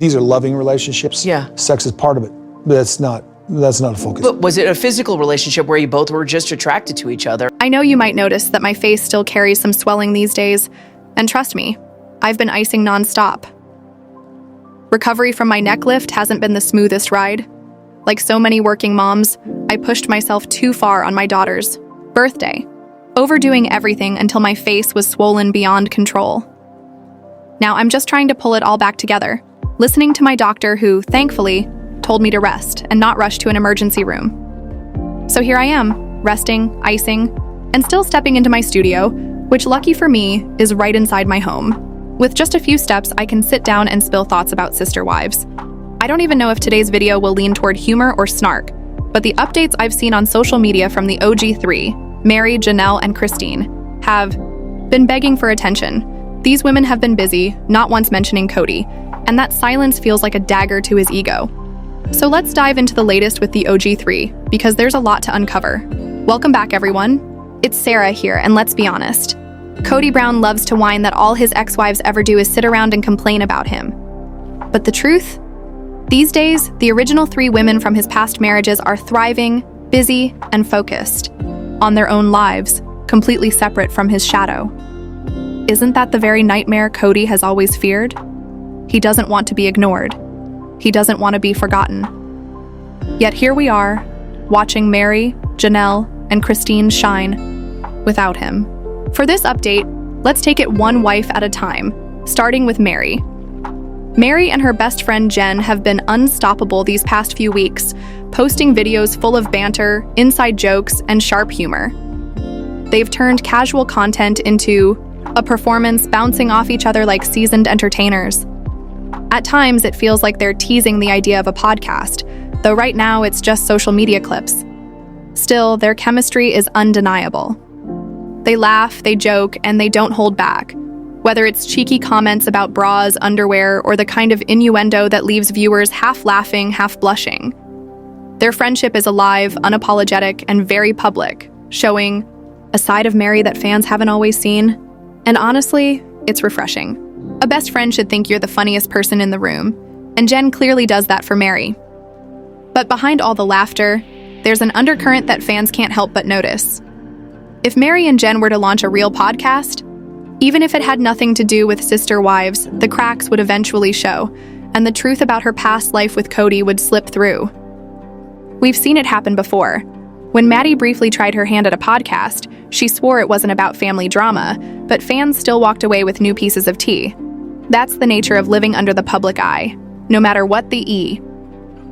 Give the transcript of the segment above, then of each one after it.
These are loving relationships. Yeah. Sex is part of it, but that's not a focus. But was it a physical relationship where you both were just attracted to each other? I know you might notice that my face still carries some swelling these days, and trust me, I've been icing nonstop. Recovery from my neck lift hasn't been the smoothest ride. Like so many working moms, I pushed myself too far on my daughter's birthday, overdoing everything until my face was swollen beyond control. Now I'm just trying to pull it all back together, listening to my doctor who, thankfully, told me to rest and not rush to an emergency room. So here I am, resting, icing, and still stepping into my studio, which, lucky for me, is right inside my home. With just a few steps, I can sit down and spill thoughts about sister wives. I don't even know if today's video will lean toward humor or snark, but the updates I've seen on social media from the OG3, Meri, Janelle, and Christine, have been begging for attention. These women have been busy, not once mentioning Kody, and that silence feels like a dagger to his ego. So let's dive into the latest with the OG3, because there's a lot to uncover. Welcome back, everyone. It's Sarah here, and let's be honest. Kody Brown loves to whine that all his ex-wives ever do is sit around and complain about him. But the truth? These days, the original 3 women from his past marriages are thriving, busy, and focused on their own lives, completely separate from his shadow. Isn't that the very nightmare Kody has always feared? He doesn't want to be ignored. He doesn't want to be forgotten. Yet here we are, watching Meri, Janelle, and Christine shine without him. For this update, let's take it one wife at a time, starting with Meri. Meri and her best friend Jen have been unstoppable these past few weeks, posting videos full of banter, inside jokes, and sharp humor. They've turned casual content into a performance, bouncing off each other like seasoned entertainers. At times, it feels like they're teasing the idea of a podcast, though right now it's just social media clips. Still, their chemistry is undeniable. They laugh, they joke, and they don't hold back. Whether it's cheeky comments about bras, underwear, or the kind of innuendo that leaves viewers half laughing, half blushing. Their friendship is alive, unapologetic, and very public, showing a side of Meri that fans haven't always seen. And honestly, it's refreshing. A best friend should think you're the funniest person in the room, and Jen clearly does that for Meri. But behind all the laughter, there's an undercurrent that fans can't help but notice. If Meri and Jen were to launch a real podcast, even if it had nothing to do with sister wives, the cracks would eventually show, and the truth about her past life with Kody would slip through. We've seen it happen before. When Maddie briefly tried her hand at a podcast, she swore it wasn't about family drama, but fans still walked away with new pieces of tea. That's the nature of living under the public eye. No matter what the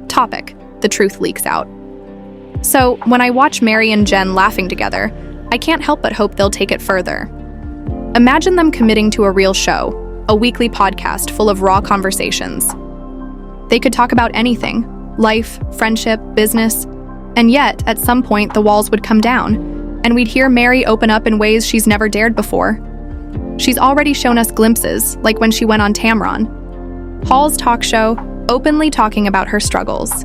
topic, the truth leaks out. So, when I watch Meri and Jen laughing together, I can't help but hope they'll take it further. Imagine them committing to a real show, a weekly podcast full of raw conversations. They could talk about anything, life, friendship, business, and yet, at some point, the walls would come down, and we'd hear Meri open up in ways she's never dared before. She's already shown us glimpses, like when she went on Tamron, Hall's talk show, openly talking about her struggles.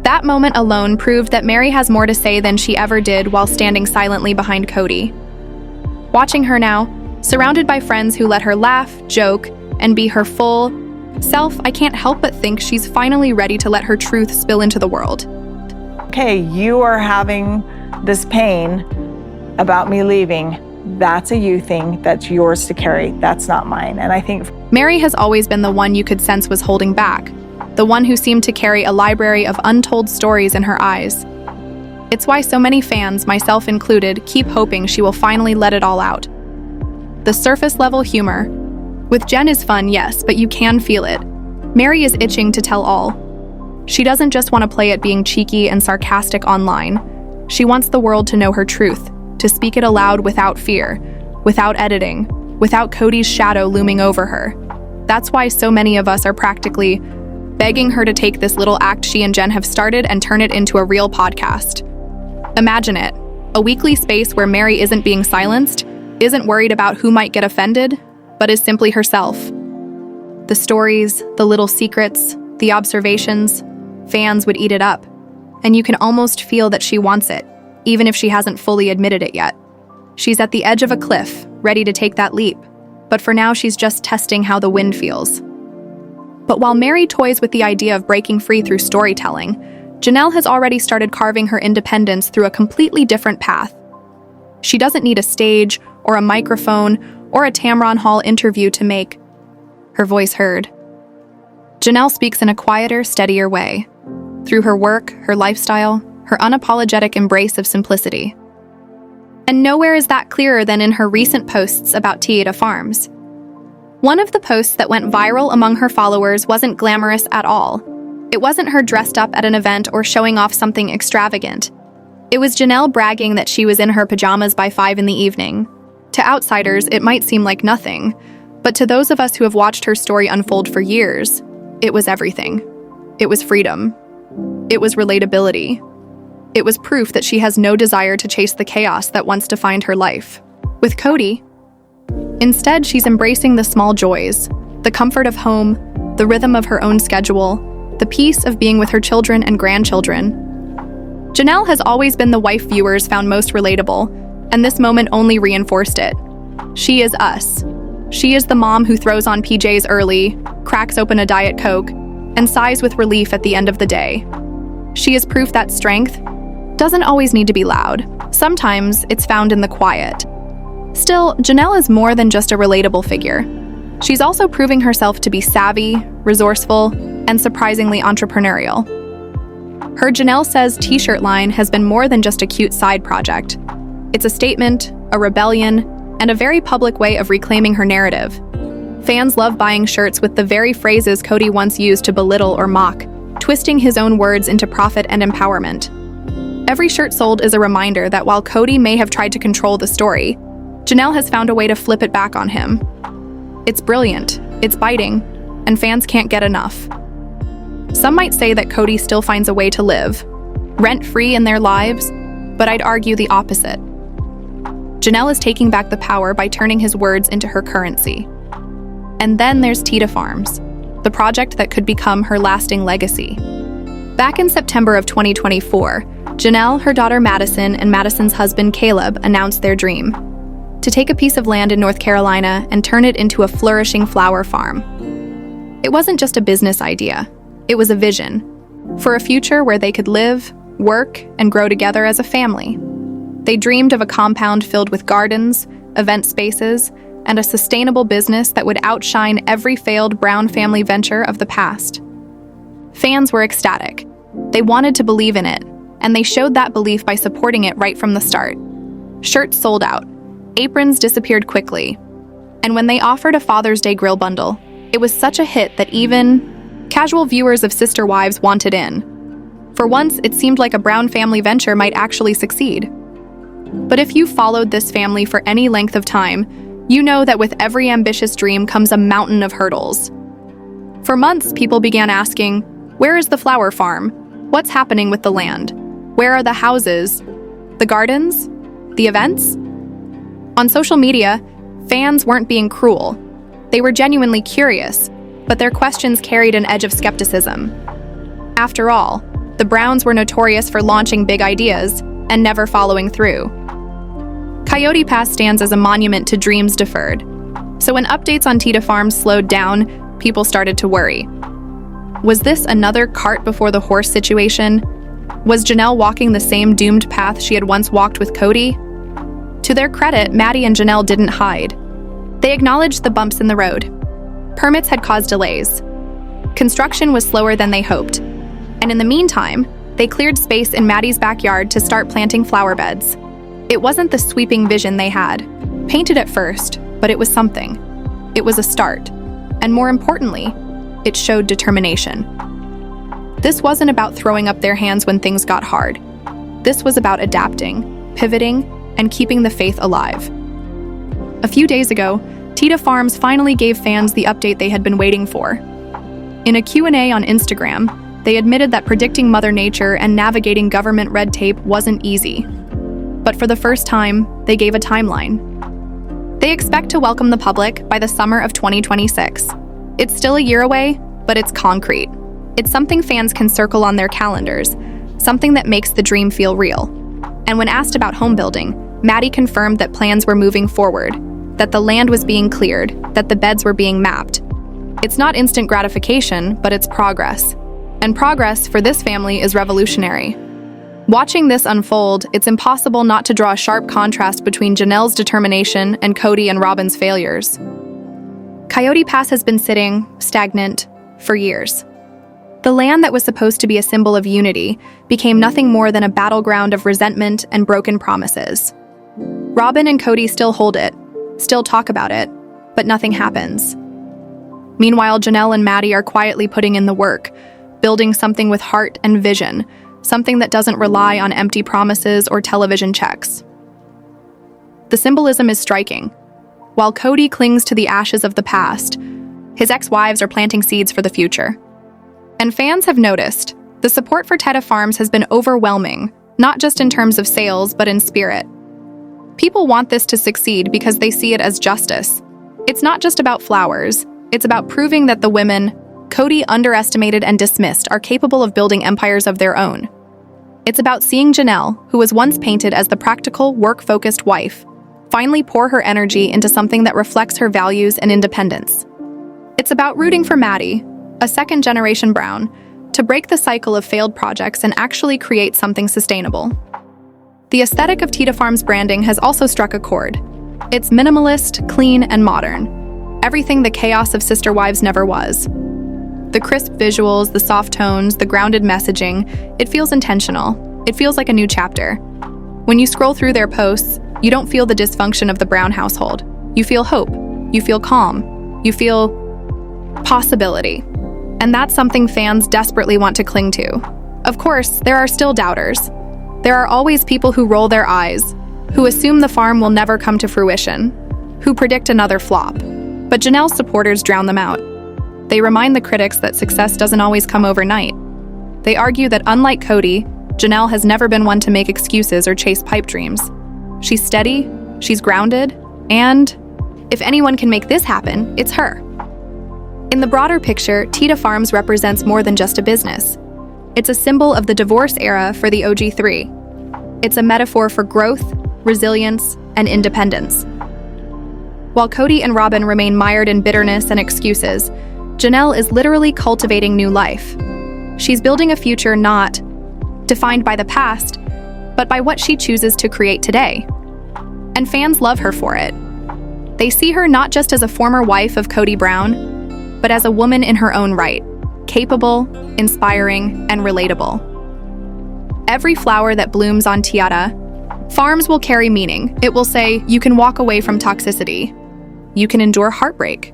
That moment alone proved that Meri has more to say than she ever did while standing silently behind Kody. Watching her now, surrounded by friends who let her laugh, joke, and be her full self, I can't help but think she's finally ready to let her truth spill into the world. Okay, you are having this pain about me leaving. That's a you thing. That's yours to carry. That's not mine. And I think Meri has always been the one you could sense was holding back, the one who seemed to carry a library of untold stories in her eyes. It's why so many fans, myself included, keep hoping she will finally let it all out. The surface-level humor with Jen is fun, yes, but you can feel it. Meri is itching to tell all. She doesn't just want to play at being cheeky and sarcastic online. She wants the world to know her truth, to speak it aloud without fear, without editing, without Kody's shadow looming over her. That's why so many of us are practically begging her to take this little act she and Jen have started and turn it into a real podcast. Imagine it, a weekly space where Meri isn't being silenced, isn't worried about who might get offended, but is simply herself. The stories, the little secrets, the observations, fans would eat it up. And you can almost feel that she wants it, even if she hasn't fully admitted it yet. She's at the edge of a cliff, ready to take that leap. But for now, she's just testing how the wind feels. But while Meri toys with the idea of breaking free through storytelling, Janelle has already started carving her independence through a completely different path. She doesn't need a stage or a microphone or a Tamron Hall interview to make her voice heard. Janelle speaks in a quieter, steadier way, through her work, her lifestyle, her unapologetic embrace of simplicity. And nowhere is that clearer than in her recent posts about Kody Farms. One of the posts that went viral among her followers wasn't glamorous at all. It wasn't her dressed up at an event or showing off something extravagant. It was Janelle bragging that she was in her pajamas by 5 in the evening. To outsiders, it might seem like nothing, but to those of us who have watched her story unfold for years, it was everything. It was freedom. It was relatability. It was proof that she has no desire to chase the chaos that once defined her life. With Kody, instead, she's embracing the small joys, the comfort of home, the rhythm of her own schedule, the peace of being with her children and grandchildren. Janelle has always been the wife viewers found most relatable, and this moment only reinforced it. She is us. She is the mom who throws on PJs early, cracks open a Diet Coke, and sighs with relief at the end of the day. She is proof that strength doesn't always need to be loud. Sometimes it's found in the quiet. Still, Janelle is more than just a relatable figure. She's also proving herself to be savvy, resourceful, and surprisingly entrepreneurial. Her Janelle Says t-shirt line has been more than just a cute side project. It's a statement, a rebellion, and a very public way of reclaiming her narrative. Fans love buying shirts with the very phrases Kody once used to belittle or mock, twisting his own words into profit and empowerment. Every shirt sold is a reminder that while Kody may have tried to control the story, Janelle has found a way to flip it back on him. It's brilliant, it's biting, and fans can't get enough. Some might say that Kody still finds a way to live, rent-free in their lives, but I'd argue the opposite. Janelle is taking back the power by turning his words into her currency. And then there's Kody Farms, the project that could become her lasting legacy. Back in September of 2024, Janelle, her daughter Madison, and Madison's husband Caleb announced their dream: to take a piece of land in North Carolina and turn it into a flourishing flower farm. It wasn't just a business idea, it was a vision for a future where they could live, work, and grow together as a family. They dreamed of a compound filled with gardens, event spaces, and a sustainable business that would outshine every failed Brown family venture of the past. Fans were ecstatic. They wanted to believe in it, and they showed that belief by supporting it right from the start. Shirts sold out. Aprons disappeared quickly. And when they offered a Father's Day grill bundle, it was such a hit that even casual viewers of Sister Wives wanted in. For once, it seemed like a Brown family venture might actually succeed. But if you followed this family for any length of time, you know that with every ambitious dream comes a mountain of hurdles. For months, people began asking, where is the flower farm? What's happening with the land? Where are the houses? The gardens? The events? On social media, fans weren't being cruel. They were genuinely curious, but their questions carried an edge of skepticism. After all, the Browns were notorious for launching big ideas and never following through. Coyote Pass stands as a monument to dreams deferred. So when updates on Kody Farms slowed down, people started to worry. Was this another cart before the horse situation? Was Janelle walking the same doomed path she had once walked with Kody? To their credit, Maddie and Janelle didn't hide. They acknowledged the bumps in the road. Permits had caused delays. Construction was slower than they hoped. And in the meantime, they cleared space in Maddie's backyard to start planting flower beds. It wasn't the sweeping vision they had, painted at first, but it was something. It was a start. And more importantly, it showed determination. This wasn't about throwing up their hands when things got hard. This was about adapting, pivoting, and keeping the faith alive. A few days ago, Kody Farms finally gave fans the update they had been waiting for. In a Q&A on Instagram, they admitted that predicting Mother Nature and navigating government red tape wasn't easy. But for the first time, they gave a timeline. They expect to welcome the public by the summer of 2026. It's still a year away, but it's concrete. It's something fans can circle on their calendars, something that makes the dream feel real. And when asked about home building, Maddie confirmed that plans were moving forward, that the land was being cleared, that the beds were being mapped. It's not instant gratification, but it's progress. And progress for this family is revolutionary. Watching this unfold, it's impossible not to draw a sharp contrast between Janelle's determination and Kody and Robyn's failures. Coyote Pass has been sitting, stagnant, for years. The land that was supposed to be a symbol of unity became nothing more than a battleground of resentment and broken promises. Robyn and Kody still hold it, still talk about it, but nothing happens. Meanwhile, Janelle and Meri are quietly putting in the work, building something with heart and vision, something that doesn't rely on empty promises or television checks. The symbolism is striking. While Kody clings to the ashes of the past, his ex-wives are planting seeds for the future. And fans have noticed, the support for Teta Farms has been overwhelming, not just in terms of sales, but in spirit. People want this to succeed because they see it as justice. It's not just about flowers, it's about proving that the women Kody underestimated and dismissed are capable of building empires of their own. It's about seeing Janelle, who was once painted as the practical, work-focused wife, finally pour her energy into something that reflects her values and independence. It's about rooting for Meri, a second-generation Brown, to break the cycle of failed projects and actually create something sustainable. The aesthetic of Teta Farms branding has also struck a chord. It's minimalist, clean, and modern. Everything the chaos of Sister Wives never was. The crisp visuals, the soft tones, the grounded messaging, it feels intentional. It feels like a new chapter. When you scroll through their posts, you don't feel the dysfunction of the Brown household. You feel hope. You feel calm. You feel possibility. And that's something fans desperately want to cling to. Of course, there are still doubters. There are always people who roll their eyes, who assume the farm will never come to fruition, who predict another flop. But Janelle's supporters drown them out. They remind the critics that success doesn't always come overnight. They argue that unlike Kody, Janelle has never been one to make excuses or chase pipe dreams. She's steady, she's grounded, and if anyone can make this happen, it's her. In the broader picture, Teta Farms represents more than just a business. It's a symbol of the divorce era for the OG3. It's a metaphor for growth, resilience, and independence. While Kody and Robyn remain mired in bitterness and excuses, Janelle is literally cultivating new life. She's building a future not defined by the past, but by what she chooses to create today. And fans love her for it. They see her not just as a former wife of Kody Brown, but as a woman in her own right, capable, inspiring, and relatable. Every flower that blooms on Teta Farms will carry meaning. It will say, you can walk away from toxicity, you can endure heartbreak,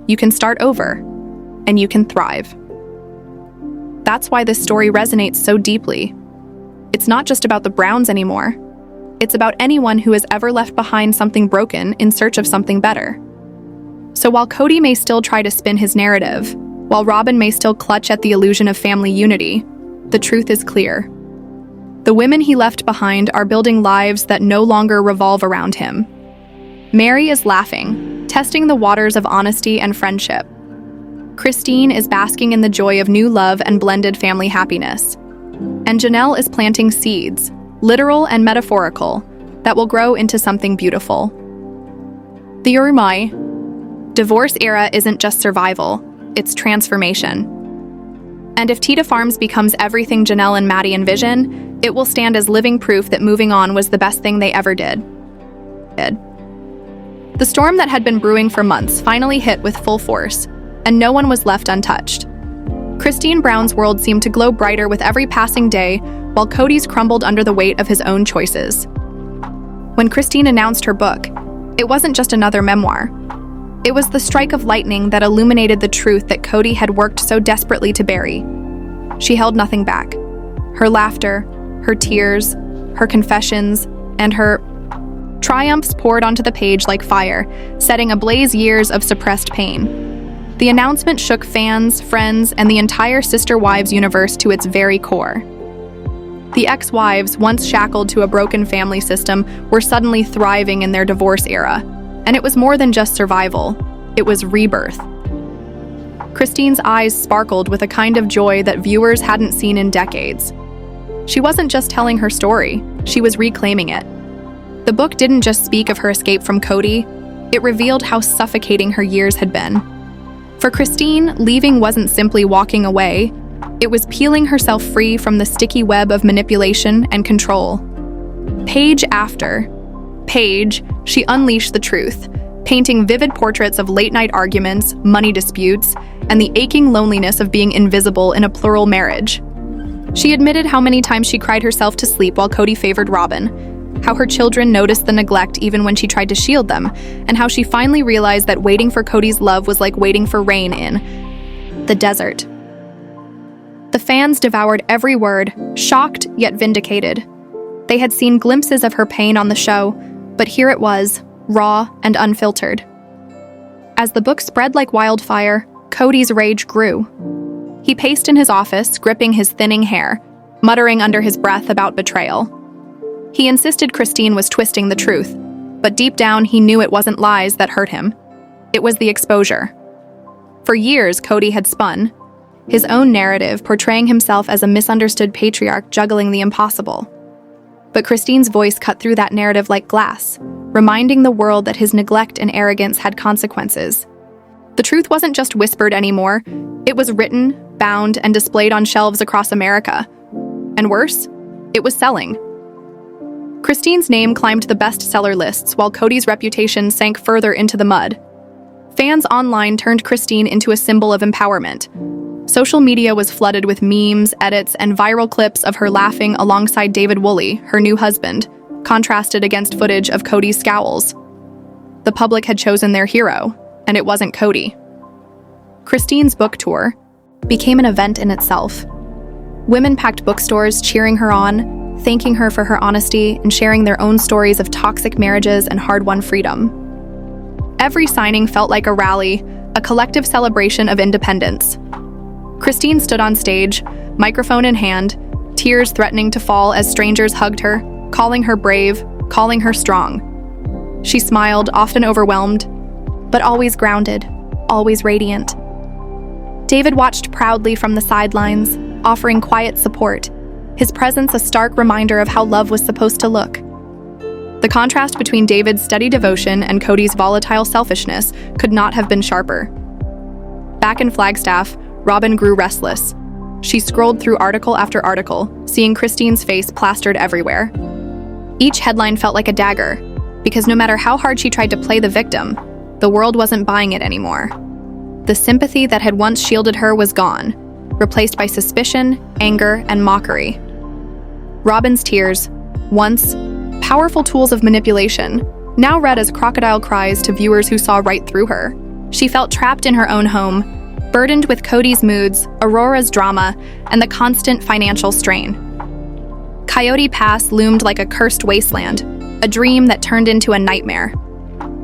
you can start over, and you can thrive. That's why this story resonates so deeply. It's not just about the Browns anymore. It's about anyone who has ever left behind something broken in search of something better. So while Kody may still try to spin his narrative, while Robyn may still clutch at the illusion of family unity, the truth is clear. The women he left behind are building lives that no longer revolve around him. Meri is laughing, testing the waters of honesty and friendship. Christine is basking in the joy of new love and blended family happiness. And Janelle is planting seeds, literal and metaphorical, that will grow into something beautiful. The Urumai divorce era isn't just survival, it's transformation. And if Teta Farms becomes everything Janelle and Meri envision, it will stand as living proof that moving on was the best thing they ever did. The storm that had been brewing for months finally hit with full force, and no one was left untouched. Christine Brown's world seemed to glow brighter with every passing day, while Kody's crumbled under the weight of his own choices. When Christine announced her book, it wasn't just another memoir. It was the strike of lightning that illuminated the truth that Kody had worked so desperately to bury. She held nothing back. Her laughter, her tears, her confessions, and her triumphs poured onto the page like fire, setting ablaze years of suppressed pain. The announcement shook fans, friends, and the entire Sister Wives universe to its very core. The ex-wives, once shackled to a broken family system, were suddenly thriving in their divorce era. And it was more than just survival, it was rebirth. Christine's eyes sparkled with a kind of joy that viewers hadn't seen in decades. She wasn't just telling her story, she was reclaiming it. The book didn't just speak of her escape from Kody, it revealed how suffocating her years had been. For Christine, leaving wasn't simply walking away. It was peeling herself free from the sticky web of manipulation and control. Page after page, she unleashed the truth, painting vivid portraits of late-night arguments, money disputes, and the aching loneliness of being invisible in a plural marriage. She admitted how many times she cried herself to sleep while Kody favored Robin, how her children noticed the neglect even when she tried to shield them, and how she finally realized that waiting for Kody's love was like waiting for rain in the desert. The fans devoured every word, shocked yet vindicated. They had seen glimpses of her pain on the show, but here it was, raw and unfiltered. As the book spread like wildfire, Kody's rage grew. He paced in his office, gripping his thinning hair, muttering under his breath about betrayal. He insisted Christine was twisting the truth, but deep down he knew it wasn't lies that hurt him. It was the exposure. For years, Kody had spun his own narrative, portraying himself as a misunderstood patriarch juggling the impossible. But Christine's voice cut through that narrative like glass, reminding the world that his neglect and arrogance had consequences. The truth wasn't just whispered anymore, it was written, bound, and displayed on shelves across America. And worse, it was selling. Christine's name climbed the bestseller lists while Kody's reputation sank further into the mud. Fans online turned Christine into a symbol of empowerment. Social media was flooded with memes, edits, and viral clips of her laughing alongside David Woolley, her new husband, contrasted against footage of Kody's scowls. The public had chosen their hero, and it wasn't Kody. Christine's book tour became an event in itself. Women packed bookstores cheering her on, thanking her for her honesty and sharing their own stories of toxic marriages and hard-won freedom. Every signing felt like a rally, a collective celebration of independence. Christine stood on stage, microphone in hand, tears threatening to fall as strangers hugged her, calling her brave, calling her strong. She smiled, often overwhelmed, but always grounded, always radiant. David watched proudly from the sidelines, offering quiet support, his presence a stark reminder of how love was supposed to look. The contrast between David's steady devotion and Kody's volatile selfishness could not have been sharper. Back in Flagstaff, Robin grew restless. She scrolled through article after article, seeing Christine's face plastered everywhere. Each headline felt like a dagger, because no matter how hard she tried to play the victim, the world wasn't buying it anymore. The sympathy that had once shielded her was gone, replaced by suspicion, anger, and mockery. Robin's tears, once powerful tools of manipulation, now read as crocodile cries to viewers who saw right through her. She felt trapped in her own home, burdened with Kody's moods, Aurora's drama, and the constant financial strain. Coyote Pass loomed like a cursed wasteland, a dream that turned into a nightmare.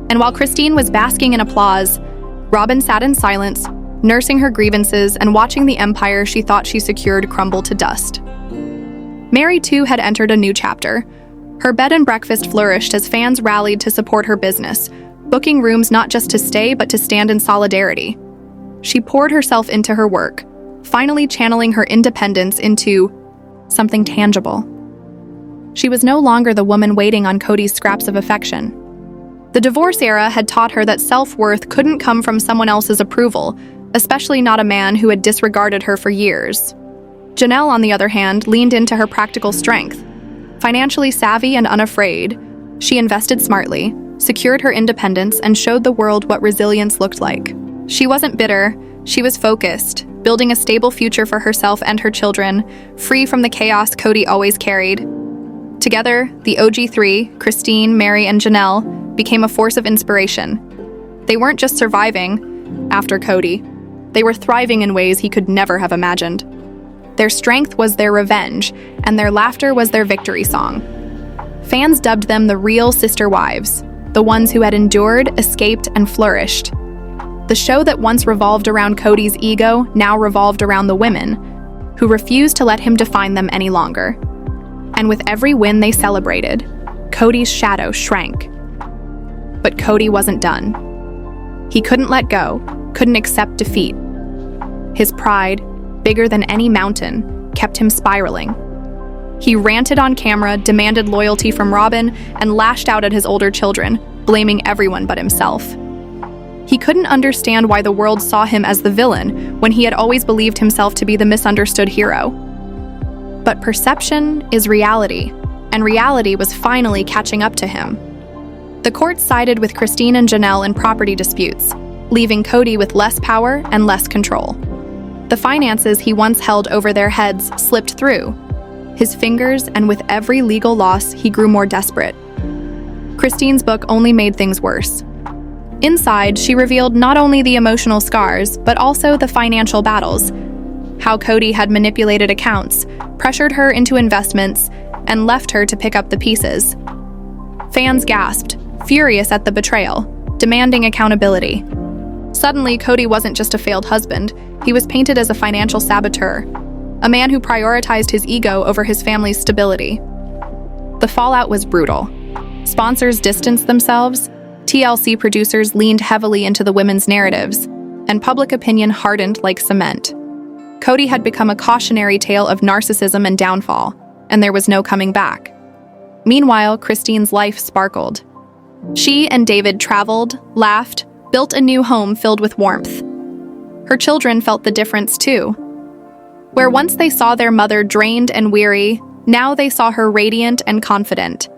And while Christine was basking in applause, Robin sat in silence, nursing her grievances and watching the empire she thought she secured crumble to dust. Meri, too, had entered a new chapter. Her bed and breakfast flourished as fans rallied to support her business, booking rooms not just to stay but to stand in solidarity. She poured herself into her work, finally channeling her independence into something tangible. She was no longer the woman waiting on Kody's scraps of affection. The divorce era had taught her that self-worth couldn't come from someone else's approval, especially not a man who had disregarded her for years. Janelle, on the other hand, leaned into her practical strength. Financially savvy and unafraid, she invested smartly, secured her independence, and showed the world what resilience looked like. She wasn't bitter, she was focused, building a stable future for herself and her children, free from the chaos Kody always carried. Together, the OG3, Christine, Meri, and Janelle, became a force of inspiration. They weren't just surviving after Kody, they were thriving in ways he could never have imagined. Their strength was their revenge, and their laughter was their victory song. Fans dubbed them the real sister wives, the ones who had endured, escaped, and flourished. The show that once revolved around Kody's ego now revolved around the women, who refused to let him define them any longer. And with every win they celebrated, Kody's shadow shrank. But Kody wasn't done. He couldn't let go, couldn't accept defeat. His pride, bigger than any mountain, kept him spiraling. He ranted on camera, demanded loyalty from Robin, and lashed out at his older children, blaming everyone but himself. He couldn't understand why the world saw him as the villain when he had always believed himself to be the misunderstood hero. But perception is reality, and reality was finally catching up to him. The court sided with Christine and Janelle in property disputes, leaving Kody with less power and less control. The finances he once held over their heads slipped through his fingers, and with every legal loss, he grew more desperate. Christine's book only made things worse. Inside, she revealed not only the emotional scars, but also the financial battles. How Kody had manipulated accounts, pressured her into investments, and left her to pick up the pieces. Fans gasped, furious at the betrayal, demanding accountability. Suddenly, Kody wasn't just a failed husband, he was painted as a financial saboteur, a man who prioritized his ego over his family's stability. The fallout was brutal. Sponsors distanced themselves, TLC producers leaned heavily into the women's narratives, and public opinion hardened like cement. Kody had become a cautionary tale of narcissism and downfall, and there was no coming back. Meanwhile, Christine's life sparkled. She and David traveled, laughed, built a new home filled with warmth. Her children felt the difference too. Where once they saw their mother drained and weary, now they saw her radiant and confident.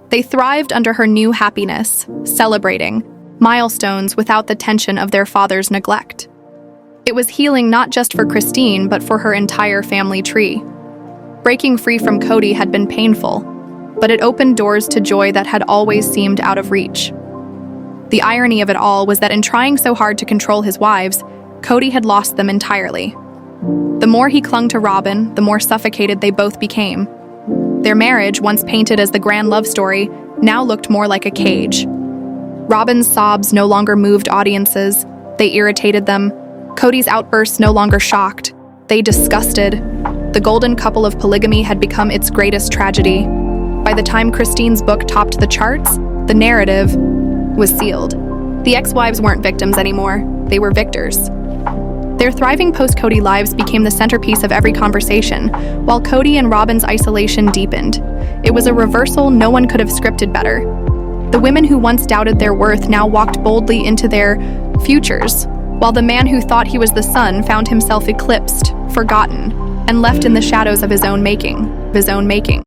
They thrived under her new happiness, celebrating milestones without the tension of their father's neglect. It was healing not just for Christine, but for her entire family tree. Breaking free from Kody had been painful, but it opened doors to joy that had always seemed out of reach. The irony of it all was that in trying so hard to control his wives, Kody had lost them entirely. The more he clung to Robyn, the more suffocated they both became. Their marriage, once painted as the grand love story, now looked more like a cage. Robyn's sobs no longer moved audiences, they irritated them. Kody's outbursts no longer shocked, they disgusted. The golden couple of polygamy had become its greatest tragedy. By the time Christine's book topped the charts, the narrative was sealed. The ex-wives weren't victims anymore, they were victors. Their thriving post-Kody lives became the centerpiece of every conversation, while Kody and Robyn's isolation deepened. It was a reversal no one could have scripted better. The women who once doubted their worth now walked boldly into their futures, while the man who thought he was the sun found himself eclipsed, forgotten, and left in the shadows of his own making.